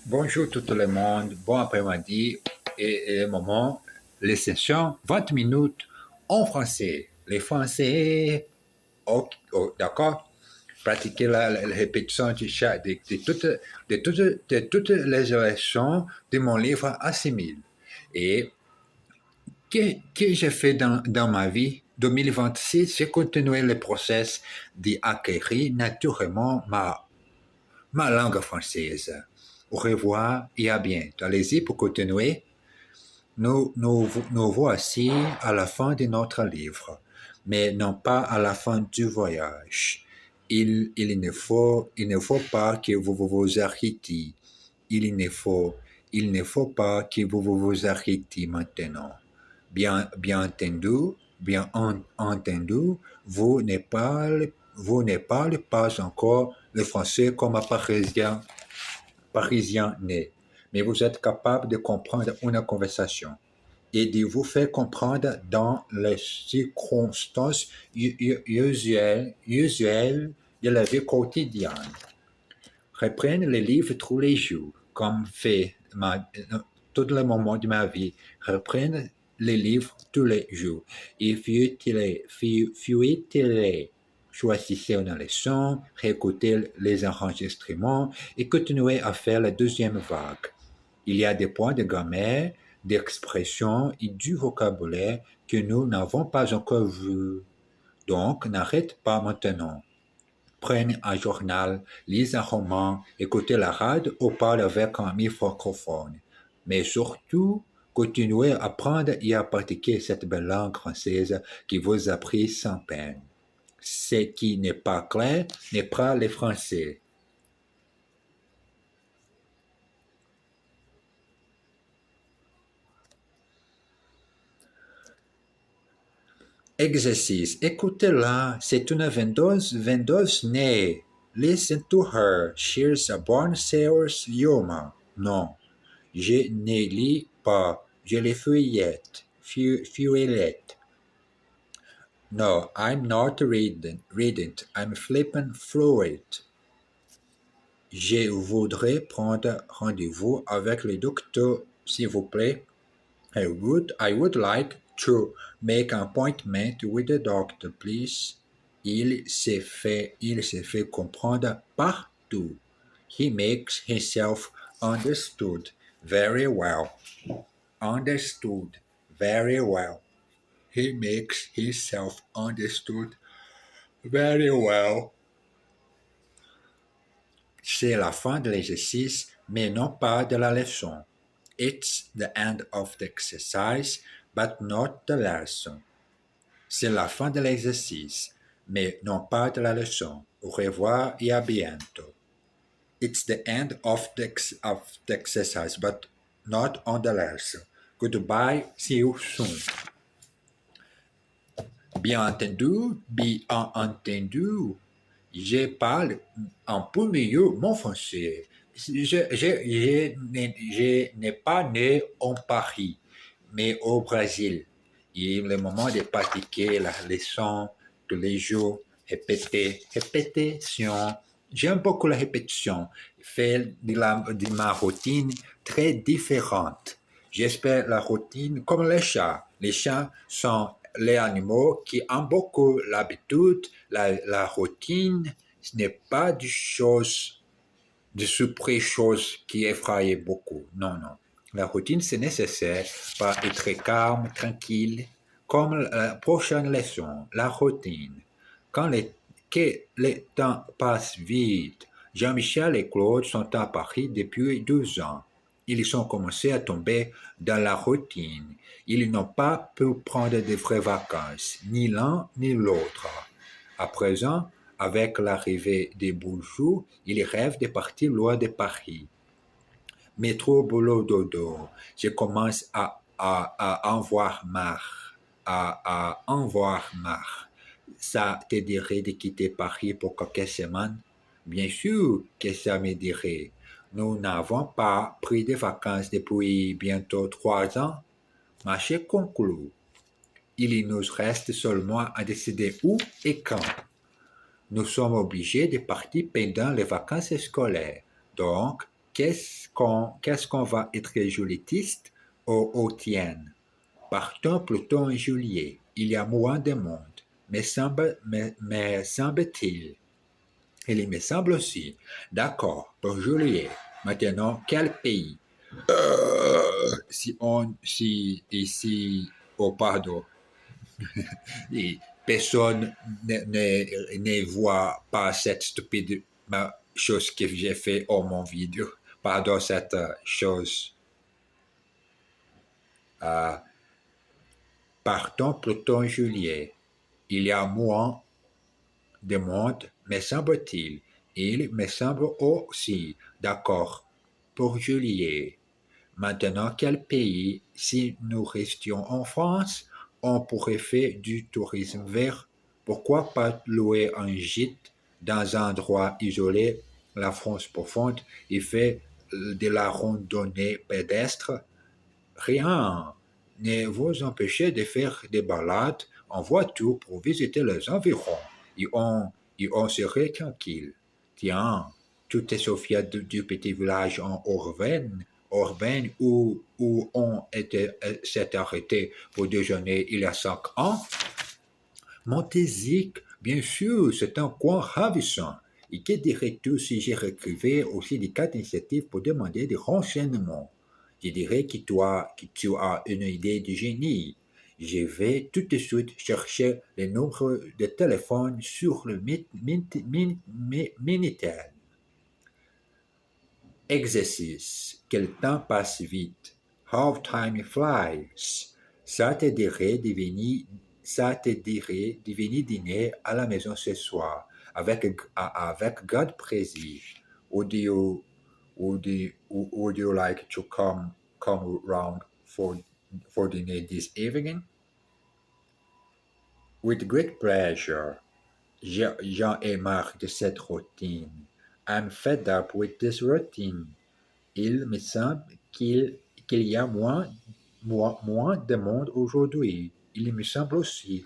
Bonjour tout le monde, bon après-midi et le moment, les sessions, 20 minutes en français. Les Français, d'accord? Pratiquer la répétition de toutes les leçons de mon livre Assimile. Et que j'ai fait dans ma vie 2026, j'ai continué le process d'acquérir naturellement ma langue française. Au revoir et à bientôt. Allez-y pour continuer. Nous voici à la fin de notre livre, mais non pas à la fin du voyage. Il ne faut pas que vous arrêtiez. Il ne faut pas que vous arrêtiez maintenant. Bien entendu, entendu, vous ne parlez pas encore le français comme un parisien né, mais vous êtes capable de comprendre une conversation et de vous faire comprendre dans les circonstances usuelles de la vie quotidienne. Reprendre les livres tous les jours, comme fait tout le moment de ma vie. Reprendre les livres tous les jours. Et feuilletez-les. Choisissez une leçon, réécoutez les enregistrements et continuez à faire la deuxième vague. Il y a des points de grammaire, d'expression et du vocabulaire que nous n'avons pas encore vus. Donc, n'arrête pas maintenant. Prenez un journal, lisez un roman, écoutez la radio ou parlez avec un ami francophone. Mais surtout, continuez à apprendre et à pratiquer cette belle langue française qui vous a pris sans peine. Ce qui n'est pas clair n'est pas le français. Exercice. Écoutez-la, c'est une vendeuse née. Listen to her. She's a born sales human. Non, je ne lis pas. Je les feuillette. Feuillette. No, I'm not reading. I'm flipping through it. Je voudrais prendre rendez-vous avec le docteur, s'il vous plaît. I would like to make an appointment with the doctor, please. Il se fait comprendre partout. He makes himself understood very well. Understood very well. He makes himself understood very well. C'est la fin de l'exercice, mais non pas de la leçon. It's the end of the exercise, but not the lesson. C'est la fin de l'exercice, mais non pas de la leçon. Au revoir et à bientôt. It's the end of the exercise, but not on the lesson. Goodbye, see you soon. Bien entendu, je parle un peu mieux mon français. Je n'ai pas né en Paris, mais au Brésil. Et le moment de pratiquer la leçon tous les jours, répétition. J'aime beaucoup la répétition. Faire de ma routine très différente. J'espère la routine comme les chats. Les chats sont les animaux qui ont beaucoup l'habitude, la routine. Ce n'est pas de super chose qui effraie beaucoup. Non, non. La routine, c'est nécessaire pour être calme, tranquille, comme la prochaine leçon, la routine. Que le temps passe vite. Jean-Michel et Claude sont à Paris depuis 12 ans. Ils ont commencé à tomber dans la routine. Ils n'ont pas pu prendre de vraies vacances, ni l'un ni l'autre. À présent, avec l'arrivée des beaux jours, ils rêvent de partir loin de Paris. Métro, boulot, dodo. Je commence à en voir marre. À en voir marre. Ça te dirait de quitter Paris pour quelques semaines? Bien sûr que ça me dirait. Nous n'avons pas pris de vacances depuis bientôt 3 ans. Marché conclu. Il nous reste seulement à décider où et quand. Nous sommes obligés de partir pendant les vacances scolaires. Donc, qu'est-ce qu'on va être jolitiste au tien? Partons plutôt en juillet. Il y a moins de monde. Mais semble-t-il. Il me semble aussi. D'accord, pour juillet. Maintenant, quel pays? Si ici, au pardon, et personne ne voit pas cette stupide chose que j'ai fait en mon vidéo. Pardon, cette chose. Euh, Partons plutôt en juillet. Il y a moins de monde, me semble-t-il. Il me semble aussi. D'accord. Pour juillet. Maintenant, quel pays, si nous restions en France, on pourrait faire du tourisme vert? Pourquoi pas louer un gîte dans un endroit isolé, la France profonde, et faire de la randonnée pédestre? Rien ne vous empêchez de faire des balades en voiture pour visiter les environs et on serait tranquille. Tiens, tout est Sophia du petit village en Orben où on s'est arrêté pour déjeuner il y a 5 ans. Montézic, bien sûr, c'est un coin ravissant. Et que dirais-tu si je réécrivais aussi des cas d'initiatives pour demander des renseignements? Je dirais que tu as une idée de génie. Je vais tout de suite chercher le nombre de téléphone sur le Minitel. Exercice. Quel temps passe vite. How time flies. Ça te dirait de venir, ça te dirait de venir dîner à la maison ce soir avec God plaisir. Would you like to come around for dinner this evening? With great pleasure. J'en ai marre de cette routine. I'm fed up with this routine. Il me semble qu'il y a moins de monde aujourd'hui. Il me semble aussi.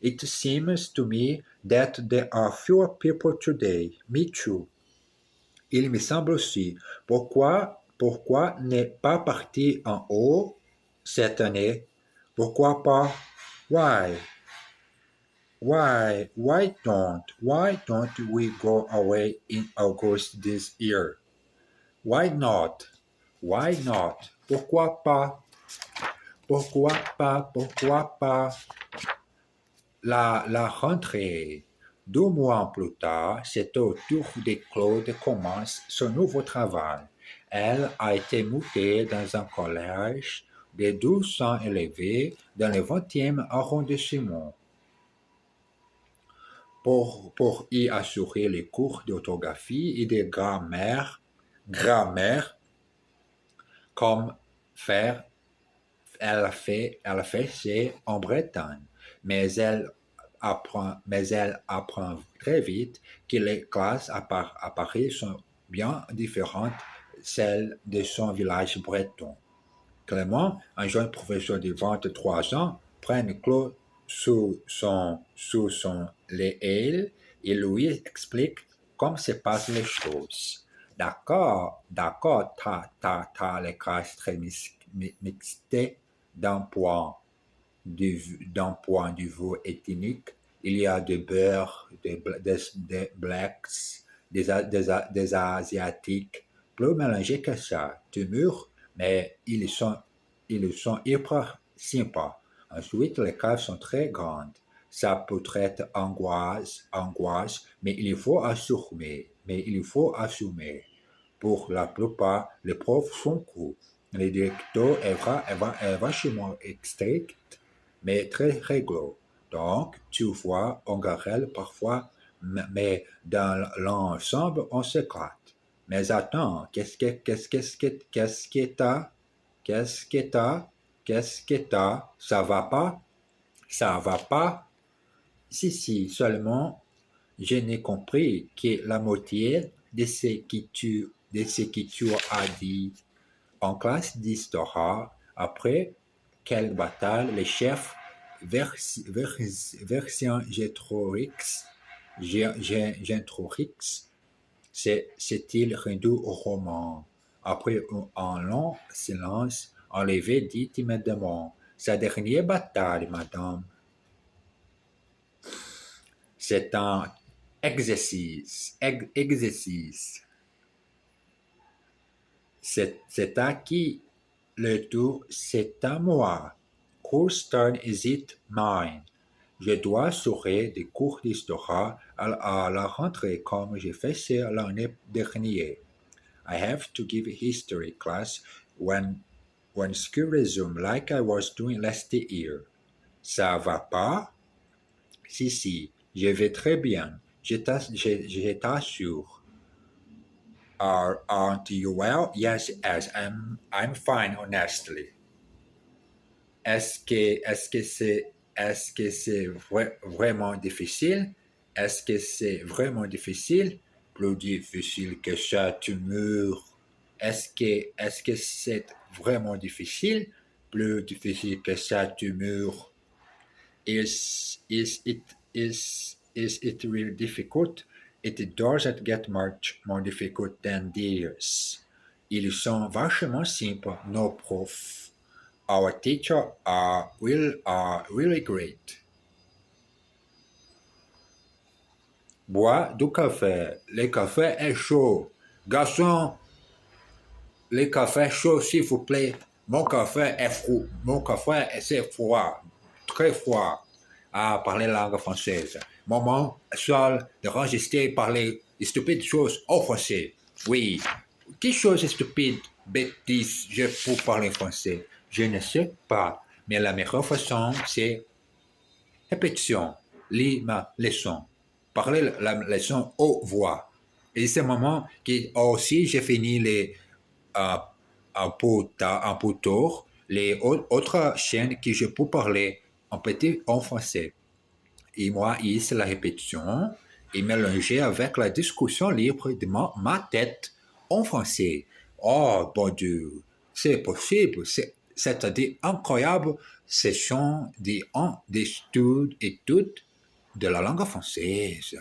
It seems to me that there are fewer people today. Me too. Il me semble aussi. Pourquoi ne pas partir en haut cette année? Pourquoi pas? Why? Why don't we go away in August this year? Why not? Why not? Pourquoi pas? Pourquoi pas? Pourquoi pas? La rentrée. 2 mois plus tard, c'est au tour de Claude commence son nouveau travail. Elle a été mutée dans un collège de 1200 élèves dans le 20e arrondissement pour y assurer les cours d'orthographie et de grammaire comme faire elle fait c'est en Bretagne, mais elle apprend très vite que les classes à Paris sont bien différentes celles de son village breton. Clément, un jeune professeur de 23 ans, prend Claude sous son aile et lui explique comment se passent les choses. D'accord, les classes très mixtes d'un point de vue ethnique. Il y a des Beurs, des Blacks, des Asiatiques, plus mélangés que ça, du mur, mais ils sont hyper sympas. Ensuite, les cases sont très grandes. Ça peut être angoisse, mais il faut assumer. Pour la plupart, les profs sont cool. Le directeur est vachement strict, mais très rigolo. Donc, tu vois, on garelle parfois, mais dans l'ensemble, on s'éclate. Mais attends, qu'est-ce que t'as? Ça va pas? Si, seulement, je n'ai compris que la moitié de ce que tu as dit en classe d'histoire. Après quelle bataille, les chefs Vercingétorix s'est-il rendu au roman. Après un long silence, Olivier dit timidement: Sa dernière bataille, madame. C'est un exercice. C'est à qui le tour? C'est à moi. Whose turn is it? Mine. Je dois assurer des cours d'histoire à la rentrée comme j'ai fait ça l'année dernière. I have to give a history class when school resumes like I was doing last year. Ça va pas? Si, je vais très bien. Je t'assure. Aren't you well? Yes, I'm fine, honestly. Est-ce que c'est vraiment difficile? Est-ce que c'est vraiment difficile? Plus difficile que ça, tu meurs. Est-ce que c'est vraiment difficile? Plus difficile que ça, tu meurs. Is it really difficult? It doesn't get much more difficult than this. Ils sont vachement simples, nos profs. Our teachers are really great. Bois du café. Le café est chaud. Garçon, le café chaud, s'il vous plaît. Mon café est froid. Mon café c'est froid. Très froid. À parler la langue française. Moment seul de enregistrer parler de stupides choses au français. Oui. Quelle chose stupide, bêtise, je peux parler français? Je ne sais pas. Mais la meilleure façon, c'est répétition. Lis ma leçon. Parler la leçon aux voix. Et c'est le moment que aussi j'ai fini les un peu tard, les autres chaînes que je peux parler en petit en français. Et moi, ici, la répétition est mélangée avec la discussion libre de ma tête en français. Oh, bon Dieu, c'est possible. C'est-à-dire incroyable session d'études de la langue française.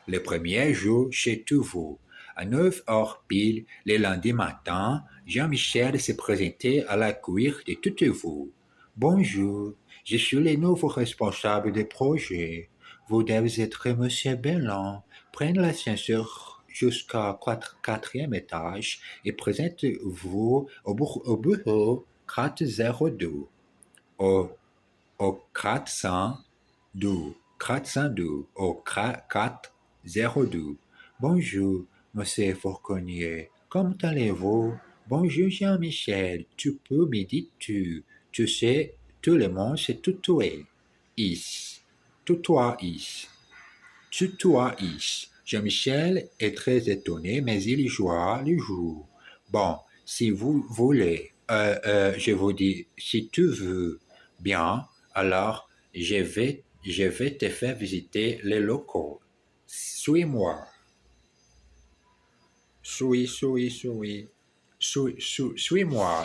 Le premier jour chez vous. À 9 heures pile, le lundi matin, Jean-Michel s'est présenté à la cuir de toutes vous. Bonjour, je suis le nouveau responsable des projets. Vous devez être Monsieur Bellon. Prenez l'ascenseur jusqu'au quatrième étage et présentez-vous au bureau 402. Au 402. 402. Au 402. Bonjour, Monsieur Fourconnier. Comment allez-vous? Bonjour, Jean-Michel. Tu peux me dire tu. Tu sais, tout le monde se tutoie. Is. Tutoie is. Tutoie is. Jean-Michel est très étonné, mais il joua le jour. Bon, si vous voulez, je vous dis, si tu veux bien, alors je vais te faire visiter les locaux. Suis-moi. Suis-moi,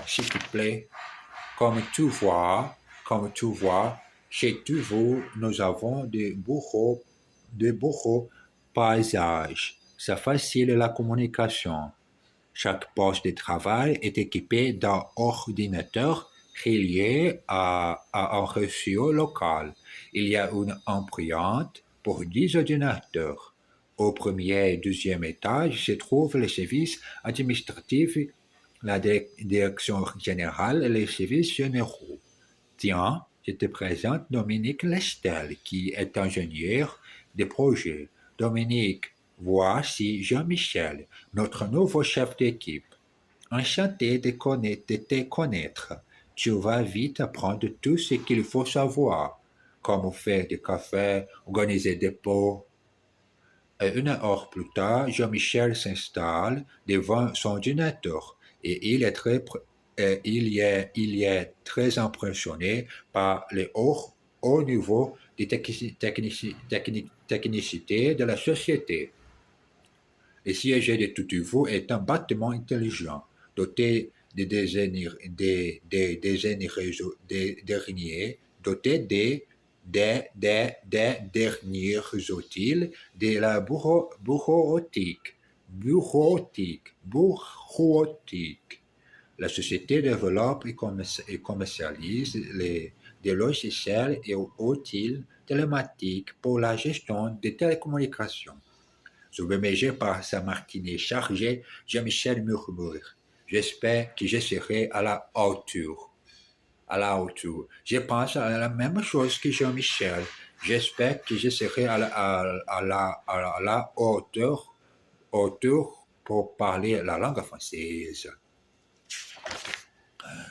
s'il te plaît. Comme tu vois, chez vous, nous avons de beaux paysages. Ça facilite la communication. Chaque poste de travail est équipé d'un ordinateur relié à un réseau local. Il y a une imprimante pour 10 ordinateurs. Au premier et deuxième étage se trouvent les services administratifs, la direction générale et les services généraux. Tiens, je te présente Dominique Lestel, qui est ingénieur de projet. Dominique, voici Jean-Michel, notre nouveau chef d'équipe. Enchanté de te connaître. Tu vas vite apprendre tout ce qu'il faut savoir. Comment faire du café, organiser des pots. Et une heure plus tard, Jean-Michel s'installe devant son ordinateur et il est très impressionné par le haut niveau de technicité de la société. Le siège de Toutouvou est un bâtiment intelligent, doté des derniers outils de la bureautique. bureautique. La société développe et commercialise des logiciels et outils télématiques pour la gestion des télécommunications. Submergé par sa matinée chargée, Jean-Michel murmure. J'espère que je serai à la hauteur. À la hauteur. Je pense à la même chose que Jean-Michel. J'espère que je serai à la hauteur pour parler la langue française.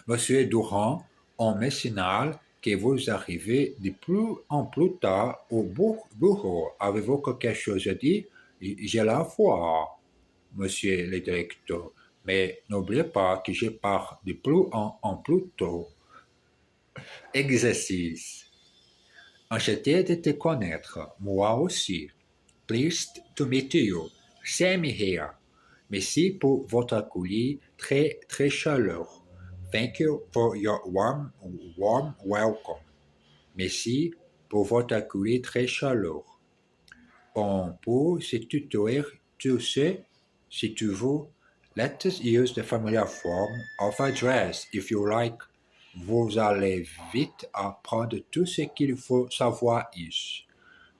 Monsieur Durand, on me signale que vous arrivez de plus en plus tard au bureau. Avez-vous quelque chose à dire? J'ai la foi, monsieur le directeur, mais n'oubliez pas que je pars de plus en plus tôt. Exercice. Enchanté de te connaître, moi aussi. Pleased to meet you. Same here. Merci pour votre accueil très, très chaleureux. Thank you for your warm welcome. Merci pour votre accueil très chaleureux. On peut se tutoyer, tu sais, si tu veux. Let's use the familiar form of address if you like. Vous allez vite apprendre tout ce qu'il faut savoir ici.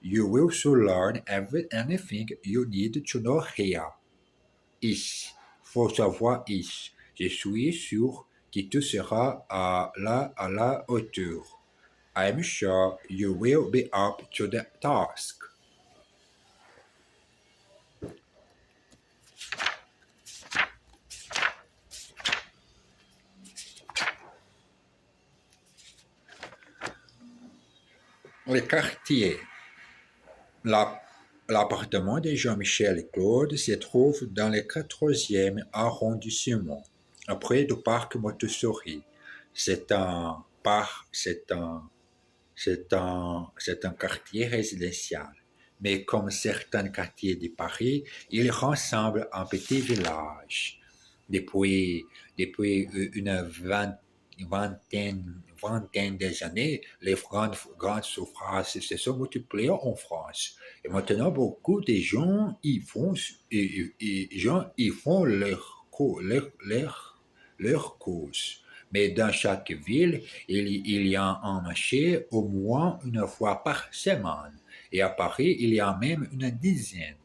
You will soon learn anything you need to know here. Ici. Faut savoir ici. Je suis sûr que tu seras à la hauteur. I'm sure you will be up to the task. Le quartier. L'appartement de Jean-Michel et Claude se trouve dans le 14e arrondissement, près du parc Montessori. C'est un quartier résidentiel. Mais comme certains quartiers de Paris, il ressemble à un petit village. Depuis une vingtaine des années, les grandes surfaces se sont multipliées en France. Et maintenant, beaucoup de gens y font, leurs courses. Mais dans chaque ville, il y a un marché au moins une fois par semaine. Et à Paris, il y a même une dizaine.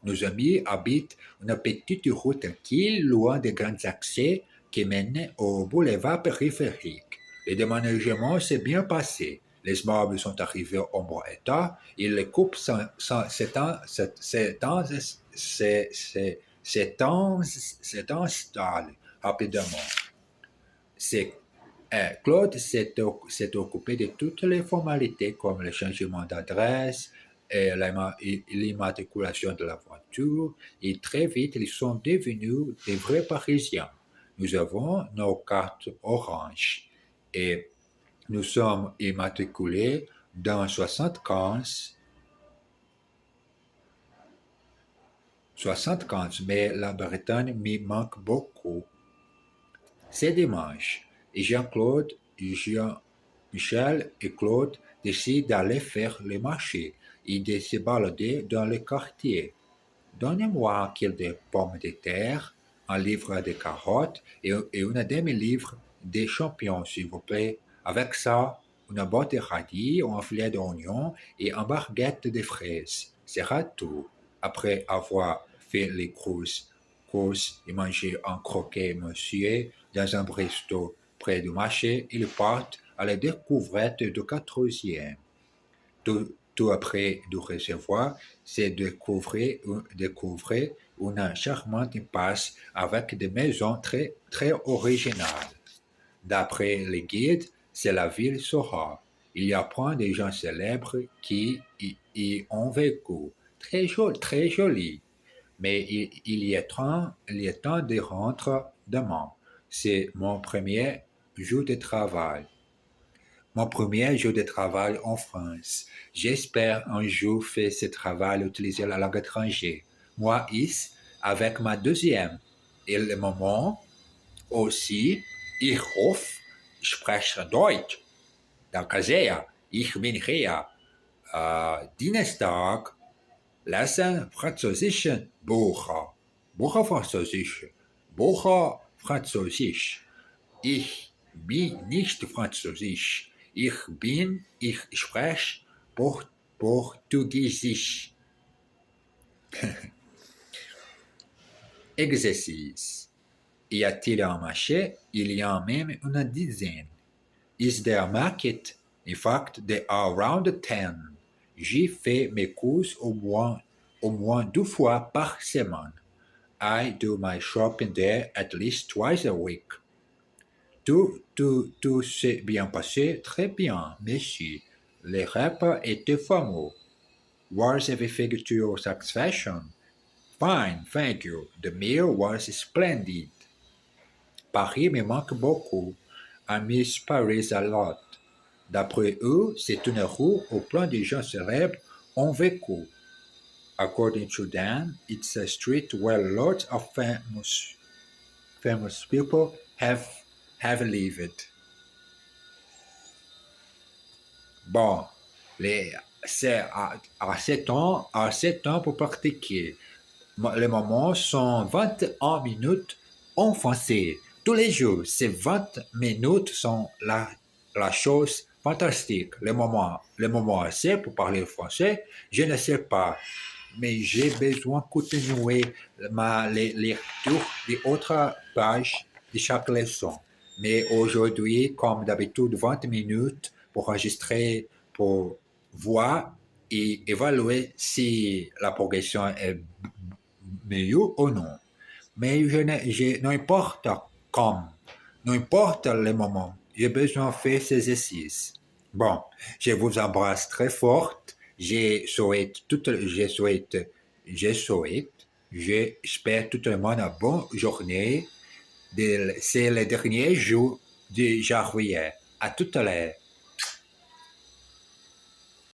Nos amis habitent une petite rue tranquille, loin des grands accès qui mènent au boulevard périphérique. Le déménagement s'est bien passé. Les meubles sont arrivés au bon état et les coupes s'installent rapidement. Claude s'est occupé de toutes les formalités comme le changement d'adresse et l'immatriculation de la voiture et très vite ils sont devenus des vrais Parisiens. Nous avons nos cartes orange et nous sommes immatriculés dans 75, mais la Bretagne m'y manque beaucoup. C'est dimanche et Jean-Michel et Claude décident d'aller faire le marché et de se balader dans le quartier. Donnez-moi un kilo de pommes de terre, un livre de carottes et une demi-livre de champignons, s'il vous plaît. Avec ça, une botte de radis, un filet d'oignon et une baguette de fraises. Sera tout. Après avoir fait les courses et mangé un croquet monsieur dans un resto près du marché, ils partent à la découverte du 14e. Tout après de recevoir, c'est découvrir une charmante impasse avec des maisons très, très originales. D'après les guides, c'est la ville Soha. Il y a plein de gens célèbres qui y ont vécu. Très joli. Mais il est temps de rentrer demain. C'est mon premier jour de travail. Mon premier jour de travail en France. J'espère un jour faire ce travail utiliser la langue étrangère. Moi, ici, avec ma deuxième. Et le moment aussi, ich hoffe, ich spreche Deutsch. Danke sehr. Ich bin hier. Dienstag lesen französische Bücher. Woche Französisch. Woche Französisch. Ich bin nicht Französisch. Ich spreche Portugiesisch. Exercice. Y a-t-il un marché? Il y en a même une dizaine. Is there a market? In fact, there are around 10. J'y fais mes courses au moins 2 fois par semaine. I do my shopping there at least twice a week. Tout s'est bien passé, très bien, merci. Les repas étaient fameux. Was everything to your satisfaction? Fine, thank you. The meal was splendid. Paris me manque beaucoup. I miss Paris a lot. D'après eux, c'est une rue où plein de gens célèbres ont vécu. According to them, it's a street where lots of famous people have lived. Bon, c'est à 7 ans pour pratiquer. Les moments sont 21 minutes en français. Tous les jours, ces 20 minutes sont la chose fantastique. Les moments assez pour parler français, je ne sais pas. Mais j'ai besoin de continuer les lectures des autres pages de chaque leçon. Mais aujourd'hui, comme d'habitude, 20 minutes pour enregistrer, pour voir et évaluer si la progression est meilleure ou non. Mais n'importe comme, n'importe le moment, j'ai besoin de faire ces exercices. Bon, je vous embrasse très fort. J'espère tout le monde une bonne journée. C'est le dernier jour de janvier. À tout à l'heure.